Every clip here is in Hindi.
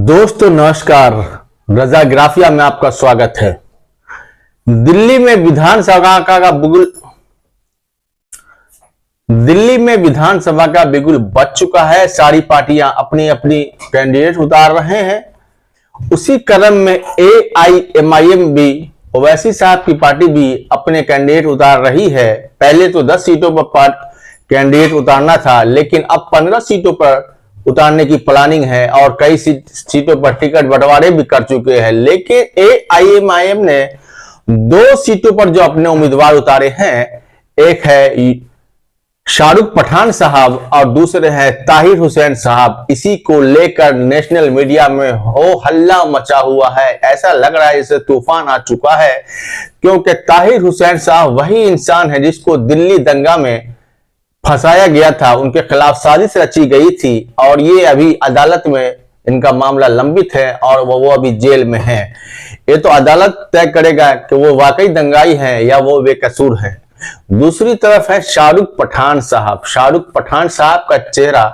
दोस्तों नमस्कार, रजाग्राफिया में आपका स्वागत है। दिल्ली में विधानसभा का बिगुल बज चुका है। सारी पार्टियां अपनी अपनी कैंडिडेट उतार रहे हैं। उसी क्रम में AIMIM भी, ओवैसी साहब की पार्टी भी अपने कैंडिडेट उतार रही है। पहले तो 10 सीटों पर कैंडिडेट उतारना था, लेकिन अब 15 सीटों पर उतारने की प्लानिंग है और कई सीटों पर टिकट बंटवारे भी कर चुके हैं। लेकिन AIMIM ने 2 सीटों पर जो अपने उम्मीदवार उतारे हैं, एक है शाहरुख पठान साहब और दूसरे हैं ताहिर हुसैन साहब। इसी को लेकर नेशनल मीडिया में हो हल्ला मचा हुआ है। ऐसा लग रहा है जैसे तूफान आ चुका है, क्योंकि ताहिर हुसैन साहब वही इंसान है जिसको दिल्ली दंगा में फंसाया गया था, उनके खिलाफ साजिश रची गई थी और ये अभी अदालत में इनका मामला लंबित है और वो अभी जेल में है। ये तो अदालत तय करेगा कि वो वाकई दंगाई है या वो बेकसूर है। दूसरी तरफ है शाहरुख पठान साहब। शाहरुख पठान साहब का चेहरा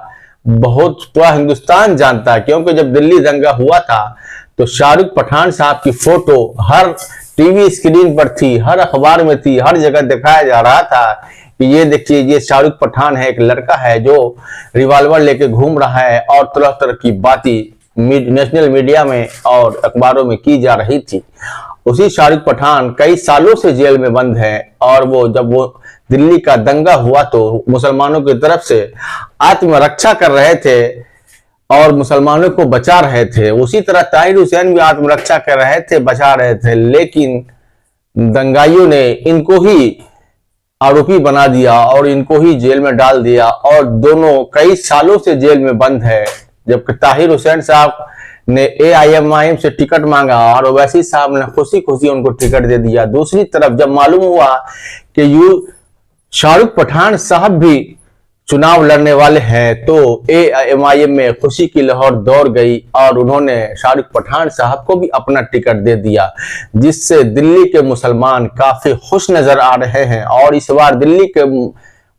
बहुत पूरा हिंदुस्तान जानता है, क्योंकि जब दिल्ली दंगा हुआ था तो शाहरुख पठान साहब की फोटो हर टीवी स्क्रीन पर थी, हर अखबार में थी, हर जगह दिखाया जा रहा था कि ये देखिए, ये शाहरुख पठान है, एक लड़का है जो रिवॉल्वर लेके घूम रहा है और तरह तरह की बातें नेशनल मीडिया में और अखबारों में की जा रही थी। उसी शाहरुख पठान कई सालों से जेल में बंद है और जब वो दिल्ली का दंगा हुआ तो मुसलमानों की तरफ से आत्मरक्षा कर रहे थे और मुसलमानों को बचा रहे थे। उसी तरह ताहिर हुसैन भी आत्मरक्षा कर रहे थे, बचा रहे थे, लेकिन दंगाइयों ने इनको ही आरोपी बना दिया और इनको ही जेल में डाल दिया और दोनों कई सालों से जेल में बंद है। जबकि ताहिर हुसैन साहब ने AIMIM से टिकट मांगा और ओवैसी साहब ने खुशी खुशी उनको टिकट दे दिया। दूसरी तरफ जब मालूम हुआ कि शाहरुख पठान साहब भी चुनाव लड़ने वाले हैं तो AIMIM में खुशी की लहर दौड़ गई और उन्होंने शाहरुख पठान साहब को भी अपना टिकट दे दिया, जिससे दिल्ली के मुसलमान काफी खुश नजर आ रहे हैं। और इस बार दिल्ली के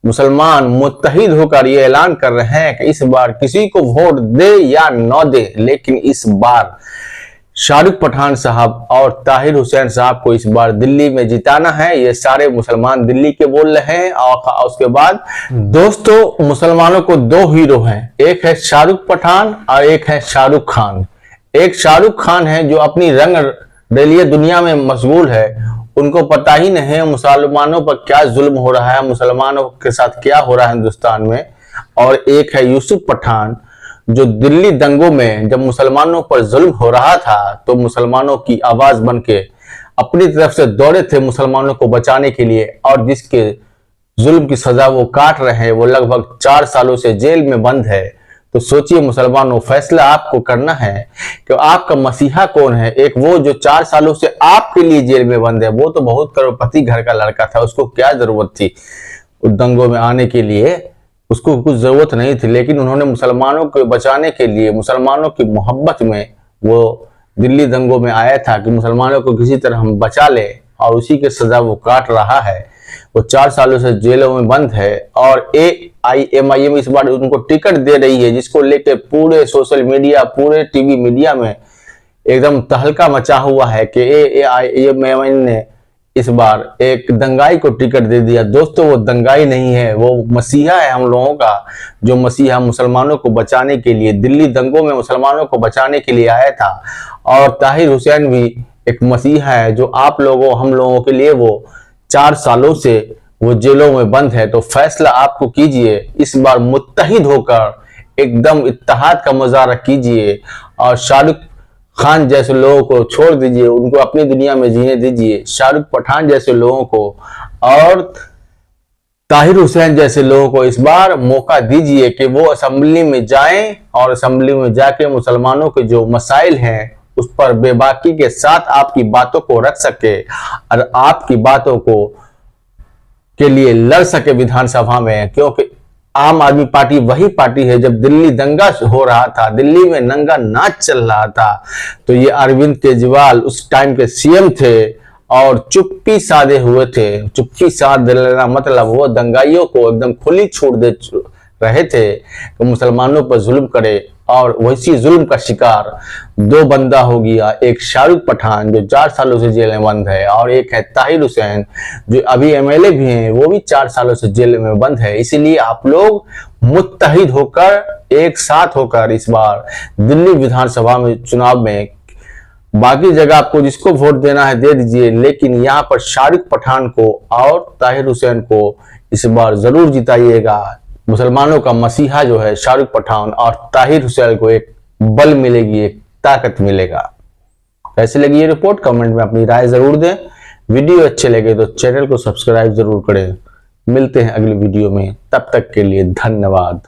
मुसलमान मुत्तहिद होकर ये ऐलान कर रहे हैं कि इस बार किसी को वोट दे या न दे, लेकिन इस बार शाहरुख पठान साहब और ताहिर हुसैन साहब को इस बार दिल्ली में जिताना है। ये सारे मुसलमान दिल्ली के बोल रहे हैं। और उसके बाद दोस्तों, मुसलमानों को 2 हीरो हैं, एक है शाहरुख पठान और एक है शाहरुख खान। एक शाहरुख खान है जो अपनी रंग रलिए दुनिया में मशगूल है, उनको पता ही नहीं है मुसलमानों पर क्या जुल्म हो रहा है, मुसलमानों के साथ क्या हो रहा है हिंदुस्तान में। और एक है यूसुफ पठान, जो दिल्ली दंगों में जब मुसलमानों पर जुल्म हो रहा था तो मुसलमानों की आवाज बनके अपनी तरफ से दौड़े थे मुसलमानों को बचाने के लिए, और जिसके जुल्म की सजा वो काट रहे हैं, वो लगभग 4 सालों से जेल में बंद है। तो सोचिए मुसलमानों, फैसला आपको करना है कि आपका मसीहा कौन है। एक वो जो 4 सालों से आपके लिए जेल में बंद है, वो तो बहुत करोड़पति घर का लड़का था, उसको क्या जरूरत थी उस दंगों में आने के लिए, उसको कुछ जरूरत नहीं थी। लेकिन उन्होंने मुसलमानों को बचाने के लिए, मुसलमानों की मोहब्बत में वो दिल्ली दंगों में आया था कि मुसलमानों को किसी तरह हम बचा ले, और उसी की सजा वो काट रहा है। वो 4 सालों से जेलों में बंद है और AIMIM इस बार उनको टिकट दे रही है, जिसको लेकर पूरे सोशल मीडिया, पूरे टीवी मीडिया में एकदम तहलका मचा हुआ है कि AIMIM ने इस बार एक दंगाई को टिकट दे दिया। दोस्तों, वो दंगाई नहीं है, वो मसीहा है हम लोगों का, जो मसीहा मुसलमानों को बचाने के लिए, दिल्ली दंगों में मुसलमानों को बचाने के लिए आया था। और ताहिर हुसैन भी एक मसीहा है जो आप लोगों, हम लोगों के लिए वो 4 सालों से वो जेलों में बंद है। तो फैसला आपको कीजिए, इस बार मुत्तहिद होकर एकदम इत्तेहाद का मुजाहरा कीजिए और शाहरुख खान जैसे लोगों को छोड़ दीजिए, उनको अपनी दुनिया में जीने दीजिए। शाहरुख पठान जैसे लोगों को और ताहिर हुसैन जैसे लोगों को इस बार मौका दीजिए कि वो असेंबली में जाएं और असेंबली में जाके मुसलमानों के जो मसाइल हैं उस पर बेबाकी के साथ आपकी बातों को रख सके और आपकी बातों को के लिए लड़ सके विधानसभा में। क्योंकि आम आदमी पार्टी वही पार्टी है, जब दिल्ली दंगा हो रहा था, दिल्ली में नंगा नाच चल रहा था, तो ये अरविंद केजरीवाल उस टाइम के CM थे और चुप्पी साधे हुए थे। चुप्पी साध देना मतलब वो दंगाइयों को एकदम खुली छूट दे रहे थे कि मुसलमानों पर जुल्म करे और वैसी जुल्म का शिकार दो बंदा हो गया, एक शाहरुख पठान जो 4 सालों से जेल में बंद है, और एक है ताहिर हुसैन जो अभी एमएलए भी हैं, वो भी 4 सालों से जेल में बंद है। इसीलिए आप लोग मुत्तहिद होकर, एक साथ होकर इस बार दिल्ली विधानसभा में चुनाव में, बाकी जगह आपको जिसको वोट देना है दे दीजिए, लेकिन यहाँ पर शाहरुख पठान को और ताहिर हुसैन को इस बार जरूर जिताइएगा। मुसलमानों का मसीहा जो है शाहरुख पठान, और ताहिर हुसैन को एक बल मिलेगी, एक ताकत मिलेगा। कैसी लगी ये रिपोर्ट कमेंट में अपनी राय जरूर दें। वीडियो अच्छे लगे तो चैनल को सब्सक्राइब जरूर करें। मिलते हैं अगली वीडियो में, तब तक के लिए धन्यवाद।